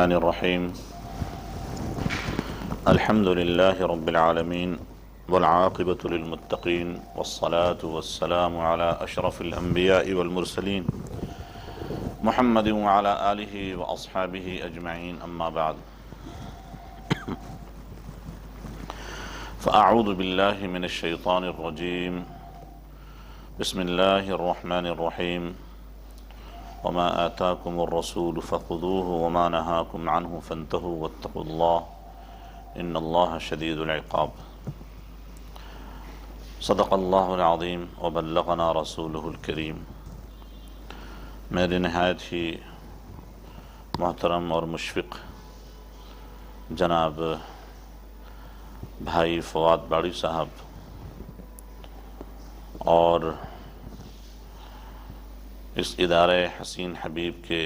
الرحمن الرحيم الحمد لله رب العالمين والعاقبة للمتقين والصلاة والسلام على أشرف الأنبياء والمرسلين محمد وعلى آله وأصحابه أجمعين أما بعد فأعوذ بالله من الشيطان الرجيم بسم الله الرحمن الرحيم وما آتاكم الرسول فخذوه وما نهاكم عنه فانتهوا واتقوا الله إن الله شديد العقاب صدق الله العظيم وبلغنا رسوله الكريم۔ میرے نہایت ہی محترم اور مشفق جناب بھائی فواد باڑی صاحب اور اس ادارہ حسین حبیب کے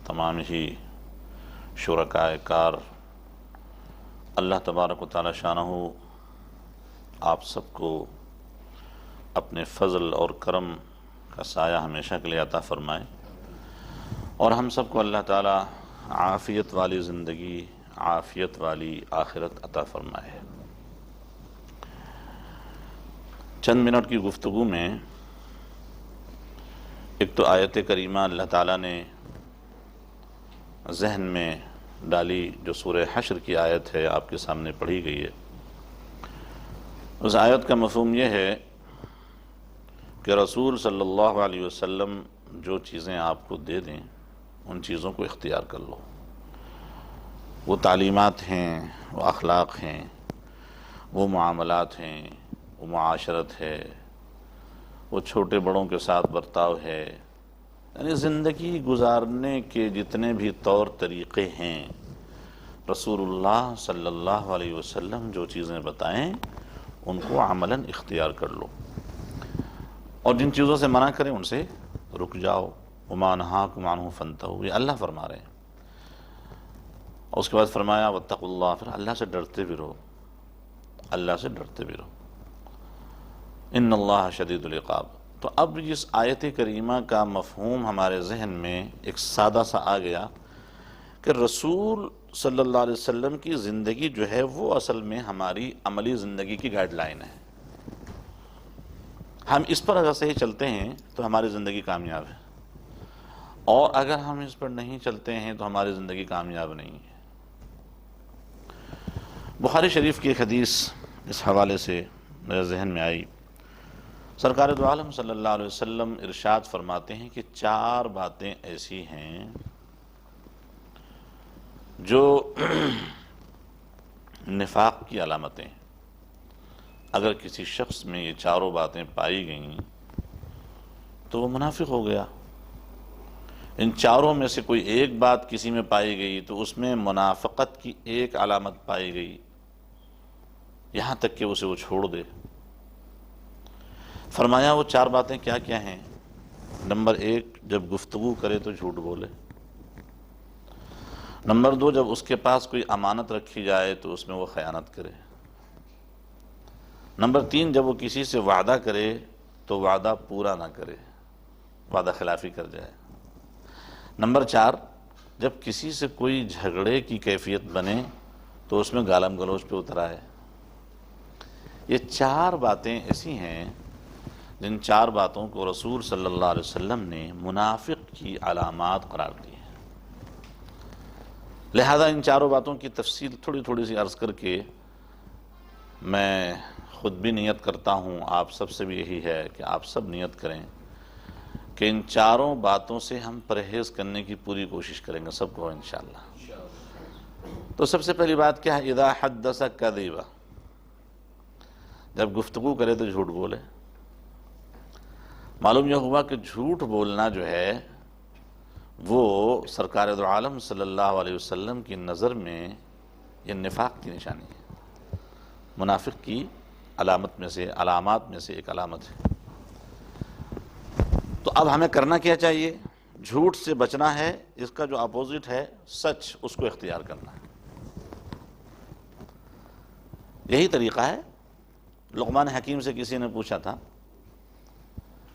تمام ہی شرکائے کار، اللہ تبارک و تعالی شانہ آپ سب کو اپنے فضل اور کرم کا سایہ ہمیشہ کے لیے عطا فرمائے، اور ہم سب کو اللہ تعالی عافیت والی زندگی، عافیت والی آخرت عطا فرمائے۔ چند منٹ کی گفتگو میں ایک تو آیت کریمہ اللہ تعالیٰ نے ذہن میں ڈالی جو سورہ حشر کی آیت ہے، آپ کے سامنے پڑھی گئی ہے۔ اس آیت کا مفہوم یہ ہے کہ رسول صلی اللہ علیہ وسلم جو چیزیں آپ کو دے دیں ان چیزوں کو اختیار کر لو۔ وہ تعلیمات ہیں، وہ اخلاق ہیں، وہ معاملات ہیں، وہ معاشرت ہے، وہ چھوٹے بڑوں کے ساتھ برتاؤ ہے، یعنی زندگی گزارنے کے جتنے بھی طور طریقے ہیں، رسول اللہ صلی اللہ علیہ وسلم جو چیزیں بتائیں ان کو عملاً اختیار کر لو، اور جن چیزوں سے منع کریں ان سے رک جاؤ۔ وما نہاکم عنہ فانتہوا، یہ اللہ فرما رہے ہیں۔ اور اس کے بعد فرمایا واتقوا اللہ، پھر اللہ سے ڈرتے بھی رہو، اللہ سے ڈرتے بھی رہو، ان اللہ شدید العقاب۔ تو اب اس آیت کریمہ کا مفہوم ہمارے ذہن میں ایک سادہ سا آ گیا کہ رسول صلی اللہ علیہ وسلم کی زندگی جو ہے وہ اصل میں ہماری عملی زندگی کی گائیڈ لائن ہے۔ ہم اس پر اگر صحیح چلتے ہیں تو ہماری زندگی کامیاب ہے، اور اگر ہم اس پر نہیں چلتے ہیں تو ہماری زندگی کامیاب نہیں ہے۔ بخاری شریف کی ایک حدیث اس حوالے سے میرے ذہن میں آئی۔ سرکار دو عالم صلی اللہ علیہ وسلم ارشاد فرماتے ہیں کہ 4 باتیں ایسی ہیں جو نفاق کی علامتیں ہیں۔ اگر کسی شخص میں یہ 4 باتیں پائی گئیں تو وہ منافق ہو گیا۔ ان 4 میں سے کوئی ایک بات کسی میں پائی گئی تو اس میں منافقت کی ایک علامت پائی گئی، یہاں تک کہ اسے وہ چھوڑ دے۔ فرمایا وہ 4 باتیں کیا کیا ہیں؟ نمبر 1، جب گفتگو کرے تو جھوٹ بولے۔ نمبر 2، جب اس کے پاس کوئی امانت رکھی جائے تو اس میں وہ خیانت کرے۔ نمبر 3، جب وہ کسی سے وعدہ کرے تو وعدہ پورا نہ کرے، وعدہ خلافی کر جائے۔ نمبر 4، جب کسی سے کوئی جھگڑے کی کیفیت بنے تو اس میں گالم گلوچ پہ اتر آئے۔ یہ 4 باتیں ایسی ہیں جن 4 باتوں کو رسول صلی اللہ علیہ وسلم نے منافق کی علامات قرار دی ہیں۔ لہذا ان 4 باتوں کی تفصیل تھوڑی سی عرض کر کے میں خود بھی نیت کرتا ہوں، آپ سب سے بھی یہی ہے کہ آپ سب نیت کریں کہ ان 4 باتوں سے ہم پرہیز کرنے کی پوری کوشش کریں گے، سب کو انشاءاللہ۔ تو سب سے پہلی بات کیا ہے؟ اذا حدث کذب، جب گفتگو کرے تو جھوٹ بولے۔ معلوم یہ ہوا کہ جھوٹ بولنا جو ہے وہ سرکار دو عالم صلی اللہ علیہ وسلم کی نظر میں یہ نفاق کی نشانی ہے، منافق کی علامات میں سے ایک علامت ہے۔ تو اب ہمیں کرنا کیا چاہیے؟ جھوٹ سے بچنا ہے، اس کا جو اپوزٹ ہے سچ، اس کو اختیار کرنا ہے۔ یہی طریقہ ہے۔ لقمان حکیم سے کسی نے پوچھا تھا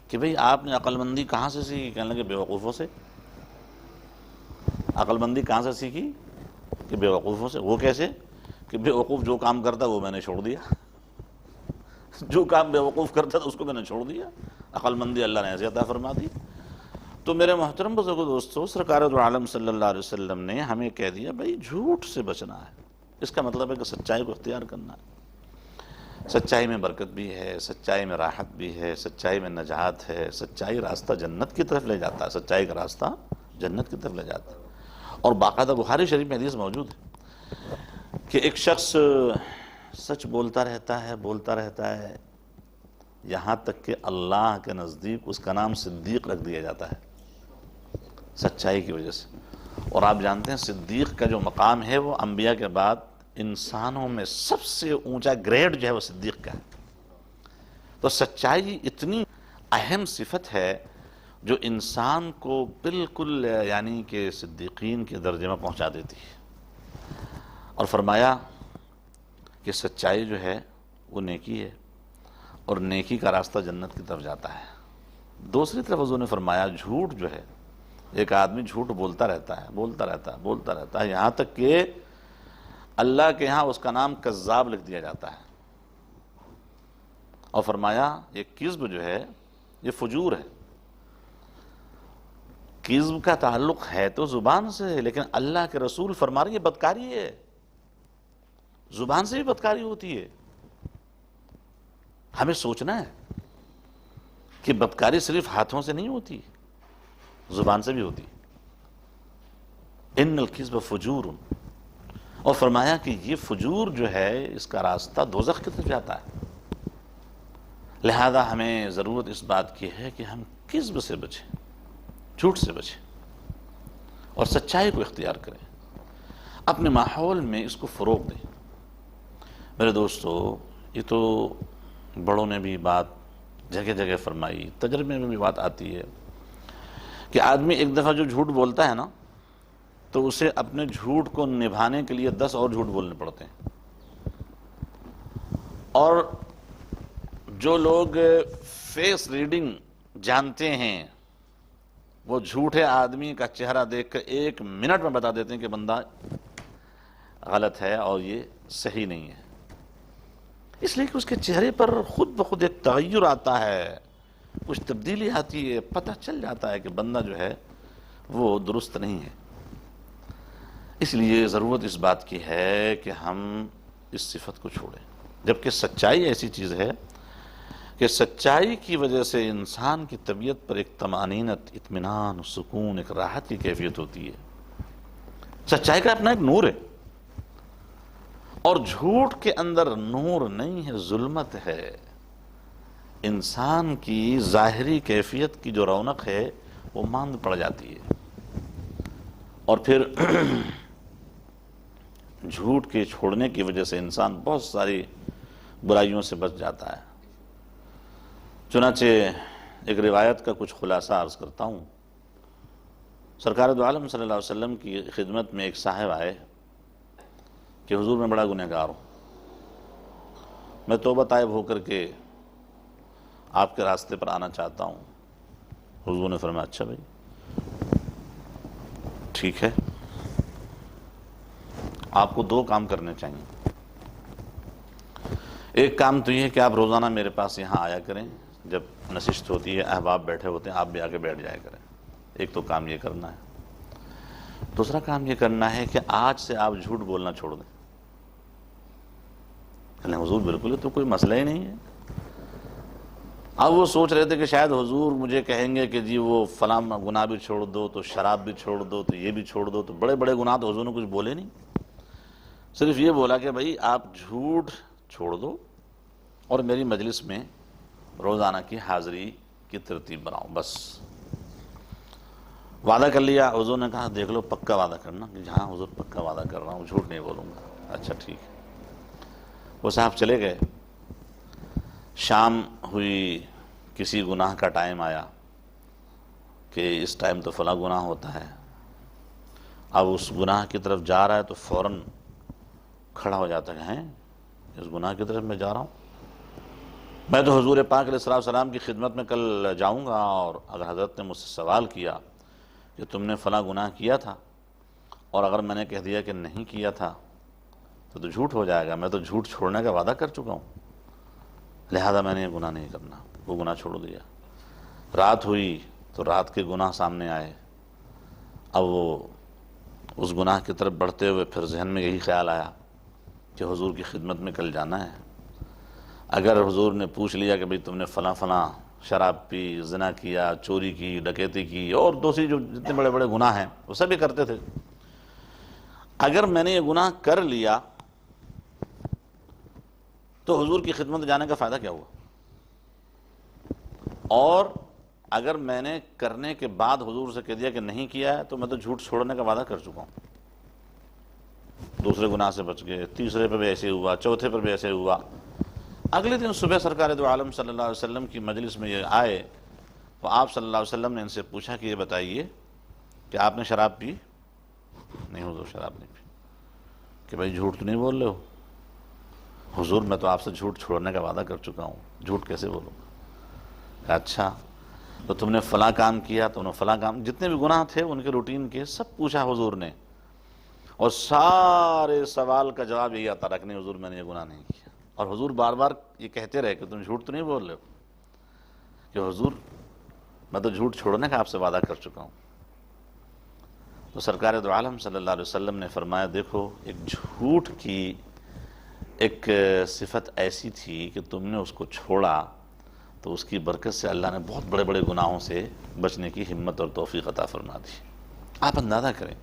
کہ بھئی آپ نے عقل مندی کہاں سے سیکھی؟ کہنے لگے بیوقوفوں سے۔ عقل مندی کہاں سے سیکھی؟ کہ بے وقوفوں سے۔ وہ کیسے؟ کہ بے وقوف جو کام کرتا وہ میں نے چھوڑ دیا، جو کام بے وقوف کرتا تھا اس کو میں نے چھوڑ دیا۔ عقل مندی اللہ نے ایسے عطا فرما دی۔ تو میرے محترم بزرگوں دوستو، سرکار دو عالم صلی اللہ علیہ وسلم نے ہمیں کہہ دیا بھائی جھوٹ سے بچنا ہے۔ اس کا مطلب ہے کہ سچائی کو اختیار کرنا ہے۔ سچائی میں برکت بھی ہے، سچائی میں راحت بھی ہے، سچائی میں نجات ہے، سچائی راستہ جنت کی طرف لے جاتا ہے، سچائی کا راستہ جنت کی طرف لے جاتا ہے۔ اور باقاعدہ بخاری شریف میں حدیث موجود ہے کہ ایک شخص سچ بولتا رہتا ہے یہاں تک کہ اللہ کے نزدیک اس کا نام صدیق رکھ دیا جاتا ہے، سچائی کی وجہ سے۔ اور آپ جانتے ہیں صدیق کا جو مقام ہے وہ انبیاء کے بعد انسانوں میں سب سے اونچا گریڈ جو ہے وہ صدیق کا ہے۔ تو سچائی اتنی اہم صفت ہے جو انسان کو بالکل یعنی کہ صدیقین کے درجے میں پہنچا دیتی ہے۔ اور فرمایا کہ سچائی جو ہے وہ نیکی ہے، اور نیکی کا راستہ جنت کی طرف جاتا ہے۔ دوسری طرف حضور نے فرمایا جھوٹ جو ہے، ایک آدمی جھوٹ بولتا رہتا ہے یہاں تک کہ اللہ کے ہاں اس کا نام کذاب لکھ دیا جاتا ہے۔ اور فرمایا یہ کذب جو ہے یہ فجور ہے۔ کذب کا تعلق ہے تو زبان سے ہے، لیکن اللہ کے رسول فرما رہے یہ بدکاری ہے، زبان سے بھی بدکاری ہوتی ہے۔ ہمیں سوچنا ہے کہ بدکاری صرف ہاتھوں سے نہیں ہوتی، زبان سے بھی ہوتی۔ ان الکذب فجور، اور فرمایا کہ یہ فجور جو ہے اس کا راستہ دوزخ کی طرف جاتا ہے۔ لہذا ہمیں ضرورت اس بات کی ہے کہ ہم کذب سے بچیں، جھوٹ سے بچیں، اور سچائی کو اختیار کریں، اپنے ماحول میں اس کو فروغ دیں۔ میرے دوستو، یہ تو بڑوں نے بھی بات جگہ جگہ فرمائی، تجربے میں بھی بات آتی ہے کہ آدمی ایک دفعہ جو جھوٹ بولتا ہے نا تو اسے اپنے جھوٹ کو نبھانے کے لیے 10 اور جھوٹ بولنے پڑتے ہیں۔ اور جو لوگ فیس ریڈنگ جانتے ہیں وہ جھوٹے آدمی کا چہرہ دیکھ کر 1 منٹ میں بتا دیتے ہیں کہ بندہ غلط ہے اور یہ صحیح نہیں ہے، اس لیے کہ اس کے چہرے پر خود بخود ایک تغیر آتا ہے، کچھ تبدیلی آتی ہے، پتہ چل جاتا ہے کہ بندہ جو ہے وہ درست نہیں ہے۔ اس لیے ضرورت اس بات کی ہے کہ ہم اس صفت کو چھوڑیں، جبکہ سچائی ایسی چیز ہے کہ سچائی کی وجہ سے انسان کی طبیعت پر ایک طمانینت، اطمینان، سکون، ایک راحت کی کیفیت ہوتی ہے۔ سچائی کا اپنا ایک نور ہے، اور جھوٹ کے اندر نور نہیں ہے، ظلمت ہے۔ انسان کی ظاہری کیفیت کی جو رونق ہے وہ ماند پڑ جاتی ہے، اور پھر جھوٹ کے چھوڑنے کی وجہ سے انسان بہت ساری برائیوں سے بچ جاتا ہے۔ چنانچہ ایک روایت کا کچھ خلاصہ عرض کرتا ہوں۔ سرکار دو عالم صلی اللہ علیہ وسلم کی خدمت میں ایک صاحب آئے کہ حضور میں بڑا گنہگار ہوں، میں توبہ طائب ہو کر کے آپ کے راستے پر آنا چاہتا ہوں۔ حضور نے فرمایا اچھا بھائی ٹھیک ہے، آپ کو 2 کام کرنے چاہیے۔ ایک کام تو یہ ہے کہ آپ روزانہ میرے پاس یہاں آیا کریں، جب نشست ہوتی ہے احباب بیٹھے ہوتے ہیں آپ بھی آگے بیٹھ جایا کریں، ایک تو کام یہ کرنا ہے۔ دوسرا کام یہ کرنا ہے کہ آج سے آپ جھوٹ بولنا چھوڑ دیں۔ کہ حضور بالکل تو کوئی مسئلہ ہی نہیں ہے۔ اب وہ سوچ رہے تھے کہ شاید حضور مجھے کہیں گے کہ جی وہ فلاں گناہ بھی چھوڑ دو، تو شراب بھی چھوڑ دو، تو یہ بھی چھوڑ دو، تو بڑے بڑے گناہ تو حضور نے کچھ بولے نہیں، صرف یہ بولا کہ بھائی آپ جھوٹ چھوڑ دو اور میری مجلس میں روزانہ کی حاضری کی ترتیب بناؤ، بس۔ وعدہ کر لیا۔ حضور نے کہا دیکھ لو پکا وعدہ کرنا، کہ ہاں حضور پکا وعدہ کر رہا ہوں، جھوٹ نہیں بولوں گا۔ اچھا ٹھیک ہے۔ وہ صاحب چلے گئے۔ شام ہوئی، کسی گناہ کا ٹائم آیا کہ اس ٹائم تو فلاں گناہ ہوتا ہے، اب اس گناہ کی طرف جا رہا ہے تو فوراً کھڑا ہو جاتا ہے، ہیں اس گناہ کی طرف میں جا رہا ہوں، میں تو حضور پاک علیہ السلام کی خدمت میں کل جاؤں گا، اور اگر حضرت نے مجھ سے سوال کیا کہ تم نے فلاں گناہ کیا تھا اور اگر میں نے کہہ دیا کہ نہیں کیا تھا تو جھوٹ ہو جائے گا، میں تو جھوٹ چھوڑنے کا وعدہ کر چکا ہوں، لہذا میں نے یہ گناہ نہیں کرنا، وہ گناہ چھوڑ دیا۔ رات ہوئی تو رات کے گناہ سامنے آئے، اب وہ اس گناہ کی طرف بڑھتے ہوئے پھر ذہن میں یہی خیال آیا کہ حضور کی خدمت میں کل جانا ہے، اگر حضور نے پوچھ لیا کہ بھئی تم نے فلاں فلاں شراب پی، زنا کیا، چوری کی، ڈکیتی کی اور دوسری جو جتنے بڑے بڑے گناہ ہیں وہ سب بھی کرتے تھے، اگر میں نے یہ گناہ کر لیا تو حضور کی خدمت جانے کا فائدہ کیا ہوا، اور اگر میں نے کرنے کے بعد حضور سے کہہ دیا کہ نہیں کیا ہے تو میں تو جھوٹ چھوڑنے کا وعدہ کر چکا ہوں، دوسرے گناہ سے بچ گئے، تیسرے پر بھی ایسے ہوا، چوتھے پر بھی ایسے ہوا۔ اگلے دن صبح سرکار دو عالم صلی اللہ علیہ وسلم کی مجلس میں یہ آئے تو آپ صلی اللہ علیہ وسلم نے ان سے پوچھا کہ یہ بتائیے کہ آپ نے شراب پی؟ نہیں حضور شراب نہیں پی۔ کہ بھائی جھوٹ تو نہیں بول رہے ہو؟ حضور میں تو آپ سے جھوٹ چھوڑنے کا وعدہ کر چکا ہوں، جھوٹ کیسے بولوں؟ کہ اچھا تو تم نے فلاں کام کیا، تم نے فلاں کام، جتنے بھی گناہ تھے ان کے روٹین کے سب پوچھا حضور نے، اور سارے سوال کا جواب یہی آتا رکھنے حضور میں نے یہ گناہ نہیں کیا، اور حضور بار بار یہ کہتے رہے کہ تم جھوٹ تو نہیں بول رہے ہو؟ کہ حضور میں تو جھوٹ چھوڑنے کا آپ سے وعدہ کر چکا ہوں۔ تو سرکار دو عالم صلی اللہ علیہ وسلم نے فرمایا دیکھو ایک جھوٹ کی ایک صفت ایسی تھی کہ تم نے اس کو چھوڑا تو اس کی برکت سے اللہ نے بہت بڑے بڑے گناہوں سے بچنے کی ہمت اور توفیق عطا فرما دی۔ آپ اندازہ کریں،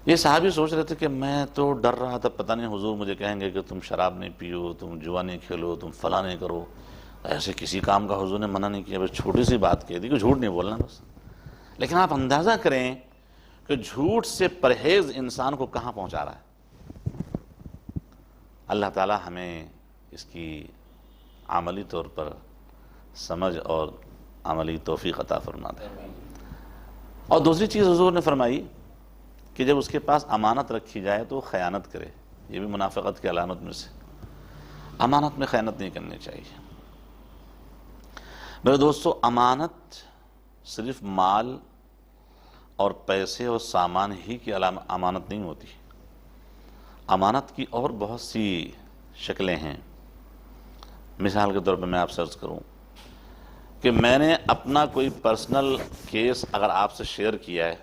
یہ صحابی سوچ رہے تھے کہ میں تو ڈر رہا تھا پتہ نہیں حضور مجھے کہیں گے کہ تم شراب نہیں پیو، تم جوا نہیں کھیلو، تم فلاں نہیں کرو، ایسے کسی کام کا حضور نے منع نہیں کیا، بس چھوٹی سی بات کہہ دی کہ جھوٹ نہیں بولنا بس۔ لیکن آپ اندازہ کریں کہ جھوٹ سے پرہیز انسان کو کہاں پہنچا رہا ہے۔ اللہ تعالی ہمیں اس کی عملی طور پر سمجھ اور عملی توفیق عطا فرما دے۔ اور دوسری چیز حضور نے فرمائی کہ جب اس کے پاس امانت رکھی جائے تو وہ خیانت کرے، یہ بھی منافقت کی علامت میں سے، امانت میں خیانت نہیں کرنی چاہیے۔ میرے دوستو امانت صرف مال اور پیسے اور سامان ہی کی امانت نہیں ہوتی، امانت کی اور بہت سی شکلیں ہیں۔ مثال کے طور پر میں آپ سے عرض کروں کہ میں نے اپنا کوئی پرسنل کیس اگر آپ سے شیئر کیا ہے،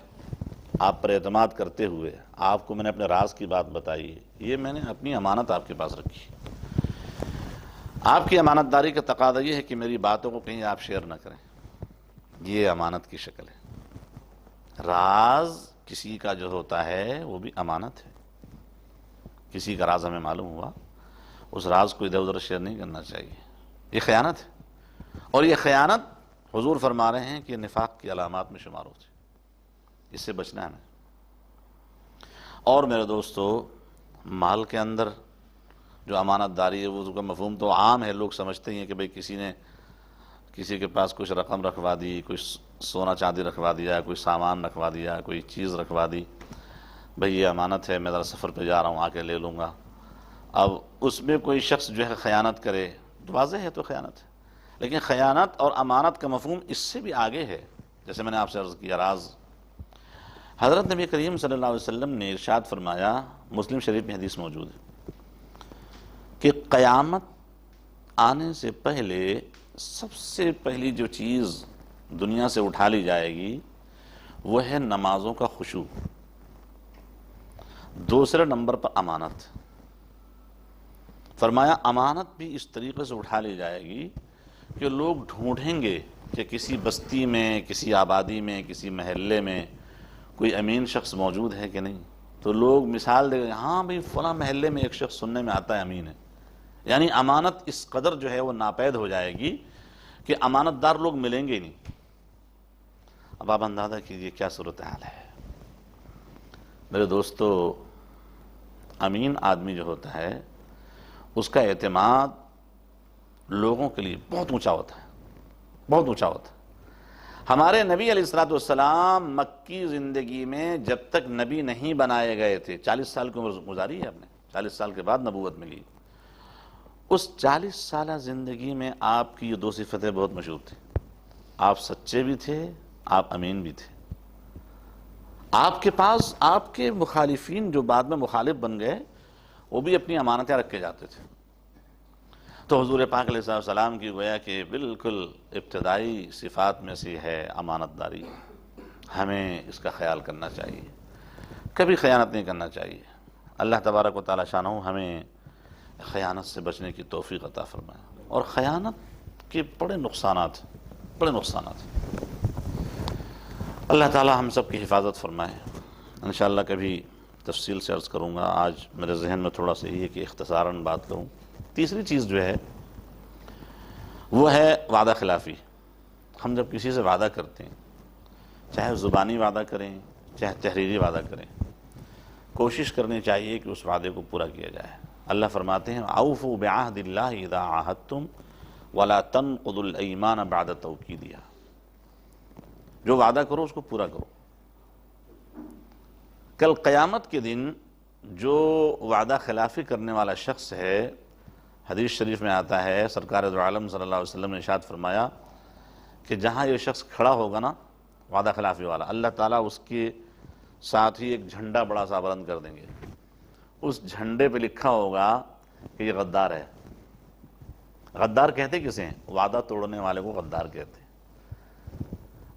آپ پر اعتماد کرتے ہوئے آپ کو میں نے اپنے راز کی بات بتائی ہے، یہ میں نے اپنی امانت آپ کے پاس رکھی۔ آپ کی امانت داری کا تقاضا یہ ہے کہ میری باتوں کو کہیں آپ شیئر نہ کریں، یہ امانت کی شکل ہے۔ راز کسی کا جو ہوتا ہے وہ بھی امانت ہے، کسی کا راز ہمیں معلوم ہوا، اس راز کو ادھر ادھر شیئر نہیں کرنا چاہیے، یہ خیانت ہے، اور یہ خیانت حضور فرما رہے ہیں کہ نفاق کی علامات میں شمار ہوتی ہے، اس سے بچنا ہے ہمیں۔ اور میرے دوستو مال کے اندر جو امانت داری ہے وہ اس کا مفہوم تو عام ہے، لوگ سمجھتے ہیں کہ بھئی کسی نے کسی کے پاس کچھ رقم رکھوا دی، کوئی سونا چاندی رکھوا دیا، کوئی سامان رکھوا دیا، کوئی چیز رکھوا دی، بھئی یہ امانت ہے میں ذرا سفر پہ جا رہا ہوں آ کے لے لوں گا۔ اب اس میں کوئی شخص جو ہے خیانت کرے تو واضح ہے تو خیانت ہے، لیکن خیانت اور امانت کا مفہوم اس سے بھی آگے ہے۔ جیسے میں نے آپ سے عرض کیا راز، حضرت نبی کریم صلی اللہ علیہ وسلم نے ارشاد فرمایا، مسلم شریف میں حدیث موجود ہے کہ قیامت آنے سے پہلے سب سے پہلی جو چیز دنیا سے اٹھا لی جائے گی وہ ہے نمازوں کا خشوع، دوسرے نمبر پر امانت۔ فرمایا امانت بھی اس طریقے سے اٹھا لی جائے گی کہ لوگ ڈھونڈیں گے کہ کسی بستی میں، کسی آبادی میں، کسی محلے میں کوئی امین شخص موجود ہے کہ نہیں، تو لوگ مثال دے گا ہاں بھئی فلاں محلے میں ایک شخص سننے میں آتا ہے امین ہے، یعنی امانت اس قدر جو ہے وہ ناپید ہو جائے گی کہ امانت دار لوگ ملیں گے ہی نہیں۔ اب آپ اندازہ کیجئے کیا صورتحال ہے۔ میرے دوستو امین آدمی جو ہوتا ہے اس کا اعتماد لوگوں کے لیے بہت اونچا ہوتا ہے، بہت اونچا ہوتا ہے۔ ہمارے نبی علیہ السلام مکی زندگی میں جب تک نبی نہیں بنائے گئے تھے، 40 سال کی عمر گزاری ہے آپ نے، 40 سال کے بعد نبوت ملی، اس 40 سالہ زندگی میں آپ کی یہ دو صفتیں بہت مشہور تھیں، آپ سچے بھی تھے، آپ امین بھی تھے۔ آپ کے پاس آپ کے مخالفین جو بعد میں مخالف بن گئے وہ بھی اپنی امانتیں رکھ کے جاتے تھے. تو حضور پاک علیہ السلام کی گویا کہ بالکل ابتدائی صفات میں سے ہے امانت داری. ہمیں اس کا خیال کرنا چاہیے، کبھی خیانت نہیں کرنا چاہیے. اللہ تبارک و تعالی شانہ ہمیں خیانت سے بچنے کی توفیق عطا فرمائے. اور خیانت کے بڑے نقصانات. اللہ تعالی ہم سب کی حفاظت فرمائے. انشاءاللہ کبھی تفصیل سے عرض کروں گا. آج میرے ذہن میں تھوڑا سا یہ ہے کہ اختصاراً بات کروں. تیسری چیز جو ہے وہ ہے وعدہ خلافی. ہم جب کسی سے وعدہ کرتے ہیں، چاہے زبانی وعدہ کریں چاہے تحریری وعدہ کریں، کوشش کرنی چاہیے کہ اس وعدے کو پورا کیا جائے. اللہ فرماتے ہیں اوفوا بعہد اللہ اذا عاہدتم ولا تنقضوا الایمان بعد توکیدہا. جو وعدہ کرو اس کو پورا کرو. کل قیامت کے دن جو وعدہ خلافی کرنے والا شخص ہے، حدیث شریف میں آتا ہے سرکار دو عالم صلی اللہ علیہ وسلم نے ارشاد فرمایا کہ جہاں یہ شخص کھڑا ہوگا نا وعدہ خلافی والا، اللہ تعالیٰ اس کے ساتھ ہی ایک جھنڈا بڑا سا بلند کر دیں گے. اس جھنڈے پہ لکھا ہوگا کہ یہ غدار ہے. غدار کہتے کسے ہیں؟ وعدہ توڑنے والے کو غدار کہتے ہیں.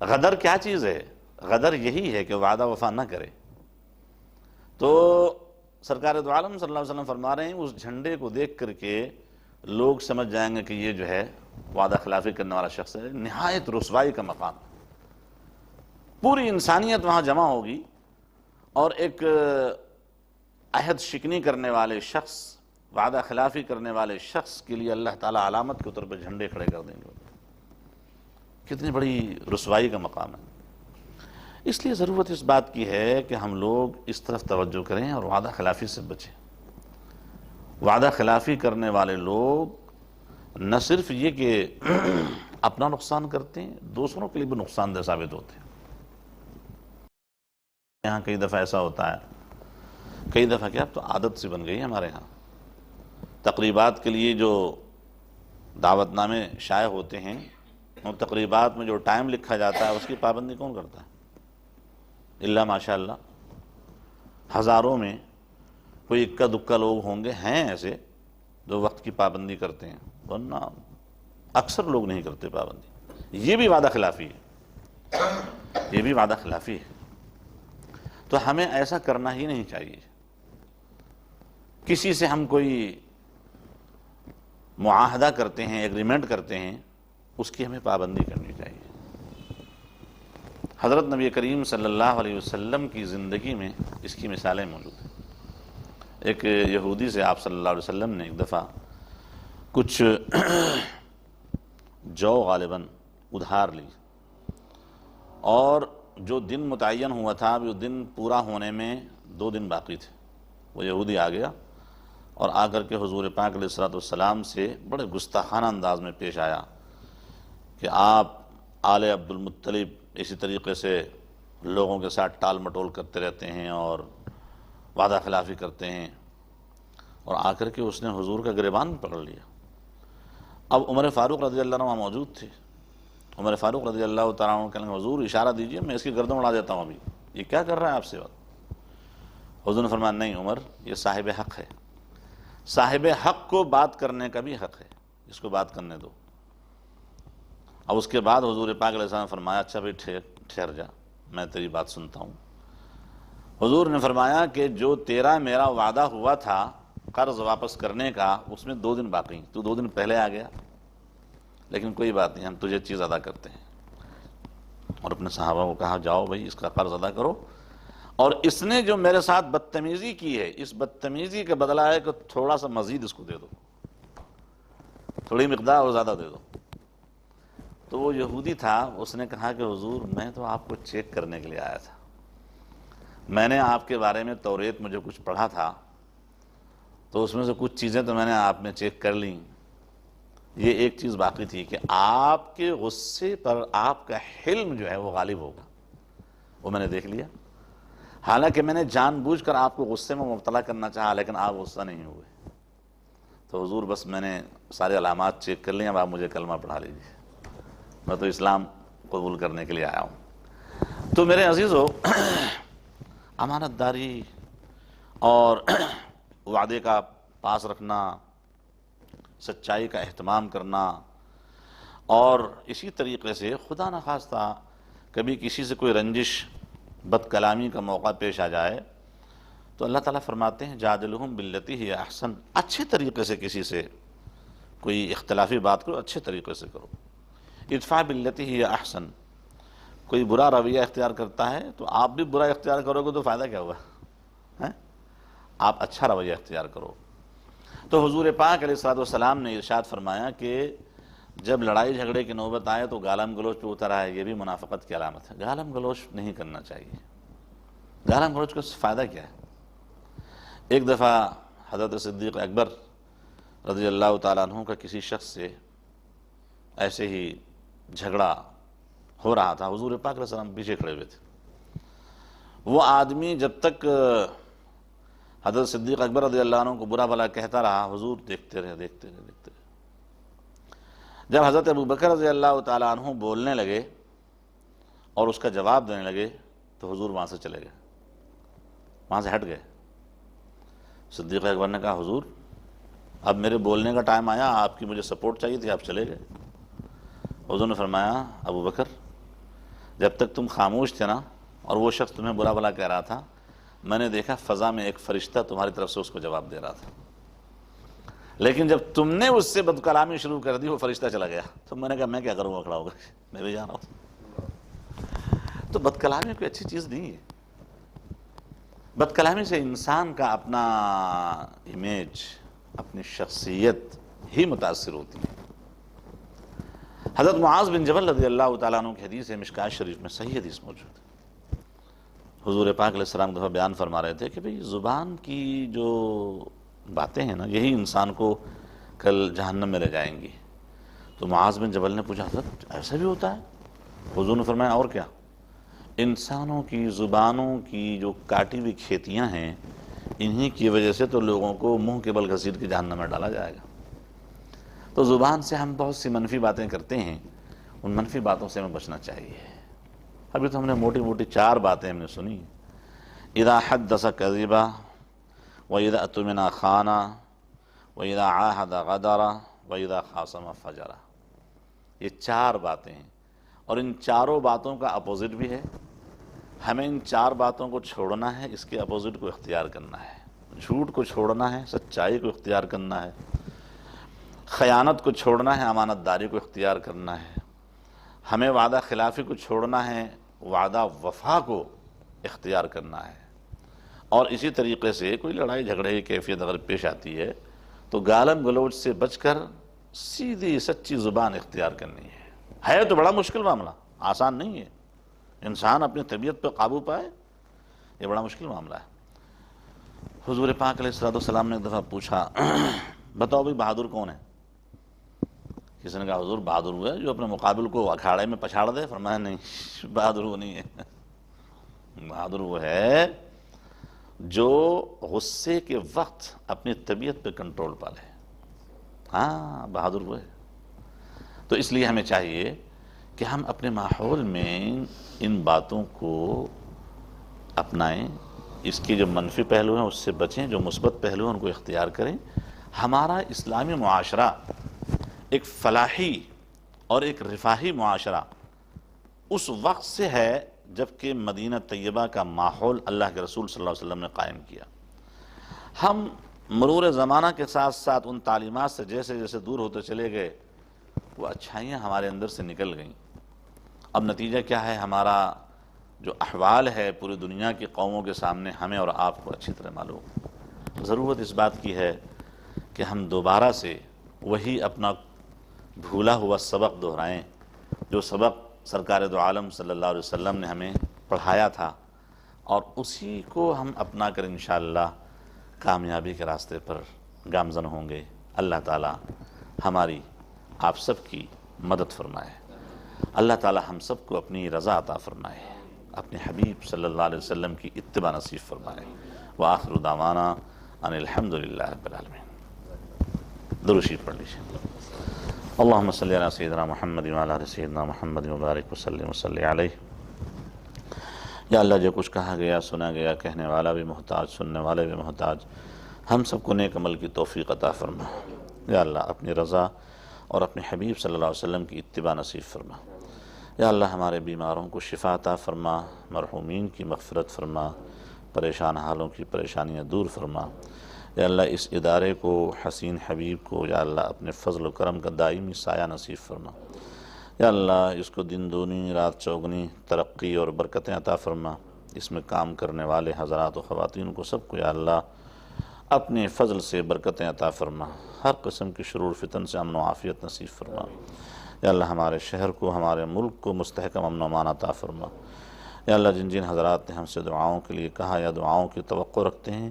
غدر کیا چیز ہے؟ غدر یہی ہے کہ وعدہ وفا نہ کرے. تو سرکار دو عالم صلی اللہ علیہ وسلم فرما رہے ہیں اس جھنڈے کو دیکھ کر کے لوگ سمجھ جائیں گے کہ یہ جو ہے وعدہ خلافی کرنے والا شخص ہے. نہایت رسوائی کا مقام. پوری انسانیت وہاں جمع ہوگی اور ایک عہد شکنی کرنے والے شخص، وعدہ خلافی کرنے والے شخص کے لیے اللہ تعالیٰ علامت کے طور پہ جھنڈے کھڑے کر دیں گے. کتنی بڑی رسوائی کا مقام ہے. اس لیے ضرورت اس بات کی ہے کہ ہم لوگ اس طرف توجہ کریں اور وعدہ خلافی سے بچیں. وعدہ خلافی کرنے والے لوگ نہ صرف یہ کہ اپنا نقصان کرتے ہیں، دوسروں کے لیے بھی نقصان دہ ثابت ہوتے ہیں. یہاں کئی دفعہ ایسا ہوتا ہے، کئی دفعہ کیا اب تو عادت سے بن گئی ہے ہمارے ہاں، تقریبات کے لیے جو دعوت نامے شائع ہوتے ہیں اور تقریبات میں جو ٹائم لکھا جاتا ہے اس کی پابندی کون کرتا ہے؟ اللہ ماشاء اللہ ہزاروں میں کوئی اکا دکا لوگ ہوں گے، ہیں ایسے جو وقت کی پابندی کرتے ہیں، ورنہ اکثر لوگ نہیں کرتے پابندی. یہ بھی وعدہ خلافی ہے. تو ہمیں ایسا کرنا ہی نہیں چاہیے. کسی سے ہم کوئی معاہدہ کرتے ہیں، ایگریمنٹ کرتے ہیں، اس کی ہمیں پابندی کرنی چاہیے. حضرت نبی کریم صلی اللہ علیہ وسلم کی زندگی میں اس کی مثالیں موجود ہیں. ایک یہودی سے آپ صلی اللہ علیہ وسلم نے ایک دفعہ کچھ جو غالباً ادھار لی، اور جو دن متعین ہوا تھا وہ دن پورا ہونے میں 2 دن باقی تھے. وہ یہودی آ گیا اور آ کر کے حضور پاک علیہ السلام سے بڑے گستاخانہ انداز میں پیش آیا کہ آپ آل عبد المطلب اسی طریقے سے لوگوں کے ساتھ ٹال مٹول کرتے رہتے ہیں اور وعدہ خلافی کرتے ہیں. اور آ کر کے اس نے حضور کا گریبان پکڑ لیا. اب عمر فاروق رضی اللہ عنہ وہاں موجود تھے. عمر فاروق رضی اللہ تعالیٰ عنہ کہنے لگے حضور اشارہ دیجئے، میں اس کی گردن اڑا دیتا ہوں. ابھی یہ کیا کر رہا ہے آپ سے وقت؟ حضور نے فرمایا نہیں عمر، یہ صاحب حق ہے. صاحب حق کو بات کرنے کا بھی حق ہے، اس کو بات کرنے دو. اب اس کے بعد حضور پاک علیہ السلام نے فرمایا اچھا بھائی ٹھہر جا، میں تیری بات سنتا ہوں. حضور نے فرمایا کہ جو تیرا میرا وعدہ ہوا تھا قرض واپس کرنے کا، اس میں 2 دن باقی، تو 2 دن پہلے آ گیا، لیکن کوئی بات نہیں، ہم تجھے چیز ادا کرتے ہیں. اور اپنے صحابہ کو کہا جاؤ بھائی اس کا قرض ادا کرو، اور اس نے جو میرے ساتھ بدتمیزی کی ہے اس بدتمیزی کا بدلہ ہے کہ تھوڑا سا مزید اس کو دے دو، تھوڑی مقدار اور زیادہ دے دو. تو وہ یہودی تھا، اس نے کہا کہ حضور میں تو آپ کو چیک کرنے کے لیے آیا تھا، میں نے آپ کے بارے میں توریت میں جو کچھ پڑھا تھا تو اس میں سے کچھ چیزیں تو میں نے آپ نے چیک کر لیں. یہ ایک چیز باقی تھی کہ آپ کے غصے پر آپ کا حلم جو ہے وہ غالب ہوگا، وہ میں نے دیکھ لیا. حالانکہ میں نے جان بوجھ کر آپ کو غصے میں مبتلا کرنا چاہا لیکن آپ غصہ نہیں ہوئے. تو حضور بس میں نے سارے علامات چیک کر لی، اب آپ مجھے کلمہ پڑھا لیجیے، میں تو اسلام قبول کرنے کے لیے آیا ہوں. تو میرے عزیزو، امانت داری اور وعدے کا پاس رکھنا، سچائی کا اہتمام کرنا، اور اسی طریقے سے خدا نخواستہ کبھی کسی سے کوئی رنجش بد کلامی کا موقع پیش آ جائے تو اللہ تعالیٰ فرماتے ہیں جادلہم باللتی ہی احسن، اچھے طریقے سے کسی سے کوئی اختلافی بات کرو، اچھے طریقے سے کرو۔ ادفع باللتی ہی احسن، کوئی برا رویہ اختیار کرتا ہے تو آپ بھی برا اختیار کرو گے تو فائدہ کیا ہوگا؟ آپ اچھا رویہ اختیار کرو۔ تو حضور پاک علیہ السلام نے ارشاد فرمایا کہ جب لڑائی جھگڑے کی نوبت آئے تو گالم گلوچ پہ اتر آئے، یہ بھی منافقت کی علامت ہے۔ گالم گلوچ نہیں کرنا چاہیے۔ گالم گلوچ کا فائدہ کیا ہے؟ ایک دفعہ حضرت صدیق اکبر رضی اللہ تعالیٰ عنہ کا کسی شخص سے ایسے ہی جھگڑا ہو رہا تھا، حضور پاک علیہ السلام پیچھے کھڑے ہوئے تھے۔ وہ آدمی جب تک حضرت صدیق اکبر رضی اللہ عنہ کو برا بھلا کہتا رہا، حضور دیکھتے رہے۔ جب حضرت ابو بکر رضی اللہ تعالیٰ عنہ بولنے لگے اور اس کا جواب دینے لگے تو حضور وہاں سے چلے گئے، وہاں سے ہٹ گئے۔ صدیق اکبر نے کہا حضور اب میرے بولنے کا ٹائم آیا، آپ کی مجھے سپورٹ چاہیے تھی، آپ چلے گئے۔ حضور نے فرمایا ابو بکر جب تک تم خاموش تھے نا اور وہ شخص تمہیں برا بھلا کہہ رہا تھا، میں نے دیکھا فضا میں ایک فرشتہ تمہاری طرف سے اس کو جواب دے رہا تھا، لیکن جب تم نے اس سے بد کلامی شروع کر دی وہ فرشتہ چلا گیا۔ تو میں نے کہا میں کیا کروں گا کھڑا ہو کر، میں بھی جا رہا ہوں۔ تو بد کلامی کوئی اچھی چیز نہیں ہے۔ بد کلامی سے انسان کا اپنا امیج، اپنی شخصیت ہی متاثر ہوتی ہے۔ حضرت معاذ بن جبل رضی اللہ تعالیٰ عنہ کی حدیث ہے، مشکوٰۃ شریف میں صحیح حدیث موجود ہے۔ حضور پاک علیہ السلام دفعہ بیان فرما رہے تھے کہ بھئی زبان کی جو باتیں ہیں نا یہی انسان کو کل جہنم میں لے جائیں گی۔ تو معاذ بن جبل نے پوچھا حضرت ایسا بھی ہوتا ہے؟ حضور نے فرمایا اور کیا، انسانوں کی زبانوں کی جو کاٹی ہوئی کھیتیاں ہیں انہی کی وجہ سے تو لوگوں کو منہ کے بل گھسیٹ کے جہنم میں ڈالا جائے گا۔ تو زبان سے ہم بہت سی منفی باتیں کرتے ہیں، ان منفی باتوں سے ہمیں بچنا چاہیے۔ ابھی تو ہم نے موٹی موٹی 4 باتیں ہم نے سنی، اذا حدث کذبا، واذا اؤتمن خان، واذا عاہد غدر، واذا خاصم فجر۔ یہ 4 باتیں ہیں اور ان چاروں باتوں کا اپوزٹ بھی ہے۔ ہمیں ان 4 باتوں کو چھوڑنا ہے، اس کے اپوزٹ کو اختیار کرنا ہے۔ جھوٹ کو چھوڑنا ہے، سچائی کو اختیار کرنا ہے، خیانت کو چھوڑنا ہے، امانت داری کو اختیار کرنا ہے، ہمیں وعدہ خلافی کو چھوڑنا ہے، وعدہ وفا کو اختیار کرنا ہے۔ اور اسی طریقے سے کوئی لڑائی جھگڑے کی کیفیت اگر پیش آتی ہے تو گالم گلوچ سے بچ کر سیدھی سچی زبان اختیار کرنی ہے تو بڑا مشکل معاملہ، آسان نہیں ہے۔ انسان اپنی طبیعت پہ قابو پائے، یہ بڑا مشکل معاملہ ہے۔ حضور پاک علیہ السلام نے ایک دفعہ پوچھا بتاؤ بھائی بہادر کون ہے؟ کسی نے کہا حضور بہادر وہ ہے جو اپنے مقابل کو اکھاڑے میں پچھاڑ دے۔ فرمایا نہیں، بہادر وہ نہیں ہے، بہادر وہ ہے جو غصے کے وقت اپنی طبیعت پہ کنٹرول پا لے۔ ہاں بہادر وہ ہے۔ تو اس لیے ہمیں چاہیے کہ ہم اپنے ماحول میں ان باتوں کو اپنائیں، اس کے جو منفی پہلو ہیں اس سے بچیں، جو مثبت پہلو ہیں ان کو اختیار کریں۔ ہمارا اسلامی معاشرہ ایک فلاحی اور ایک رفاہی معاشرہ اس وقت سے ہے جبکہ مدینہ طیبہ کا ماحول اللہ کے رسول صلی اللہ علیہ وسلم نے قائم کیا۔ ہم مرور زمانہ کے ساتھ ساتھ ان تعلیمات سے جیسے جیسے دور ہوتے چلے گئے وہ اچھائیاں ہمارے اندر سے نکل گئیں۔ اب نتیجہ کیا ہے؟ ہمارا جو احوال ہے پوری دنیا کی قوموں کے سامنے ہمیں اور آپ کو اچھی طرح معلوم۔ ضرورت اس بات کی ہے کہ ہم دوبارہ سے وہی اپنا بھولا ہوا سبق دہرائیں جو سبق سرکار دو عالم صلی اللہ علیہ وسلم نے ہمیں پڑھایا تھا، اور اسی کو ہم اپنا کر انشاءاللہ کامیابی کے راستے پر گامزن ہوں گے۔ اللہ تعالی ہماری آپ سب کی مدد فرمائے، اللہ تعالی ہم سب کو اپنی رضا عطا فرمائے، اپنے حبیب صلی اللہ علیہ وسلم کی اتباع نصیب فرمائے۔ وآخر دعوانا ان الحمدللہ رب العالمین۔ درود شریف پڑھ لیجیے۔ اللہم صلی علی سیدنا محمد وعلی آل سیدنا محمد وبارک وسلم علیہ یا اللہ جو کچھ کہا گیا سنا گیا، کہنے والا بھی محتاج، سننے والے بھی محتاج، ہم سب کو نیک عمل کی توفیق عطا فرما۔ یا اللہ اپنی رضا اور اپنے حبیب صلی اللہ علیہ وسلم کی اتباع نصیب فرما۔ یا اللہ ہمارے بیماروں کو شفا عطا فرما، مرحومین کی مغفرت فرما، پریشان حالوں کی پریشانیاں دور فرما۔ یا اللہ اس ادارے کو، حسین حبیب کو یا اللہ اپنے فضل و کرم کا دائمی سایہ نصیب فرما۔ یا اللہ اس کو دن دونی رات چوگنی ترقی اور برکتیں عطا فرما۔ اس میں کام کرنے والے حضرات و خواتین کو سب کو یا اللہ اپنے فضل سے برکتیں عطا فرما، ہر قسم کی شرور فتن سے امن و عافیت نصیب فرما۔ یا اللہ ہمارے شہر کو، ہمارے ملک کو مستحکم امن و امان عطا فرما۔ یا اللہ جن جن حضرات نے ہم سے دعاؤں کے لیے کہا یا دعاؤں کی توقع رکھتے ہیں،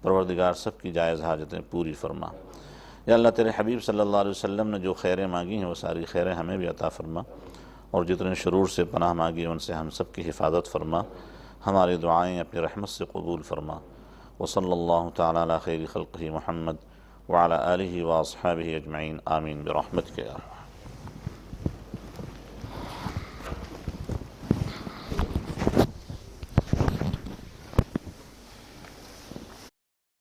پروردگار سب کی جائز حاجتیں پوری فرما۔ یا اللہ تیرے حبیب صلی اللہ علیہ وسلم نے جو خیریں مانگی ہیں وہ ساری خیریں ہمیں بھی عطا فرما، اور جتنے شرور سے پناہ مانگی ان سے ہم سب کی حفاظت فرما۔ ہماری دعائیں اپنی رحمت سے قبول فرما۔ وصلی اللہ تعالی علی خیر خلقہ محمد وعلی آلہ واصحابہ اجمعین، آمین برحمتک یا ارحم۔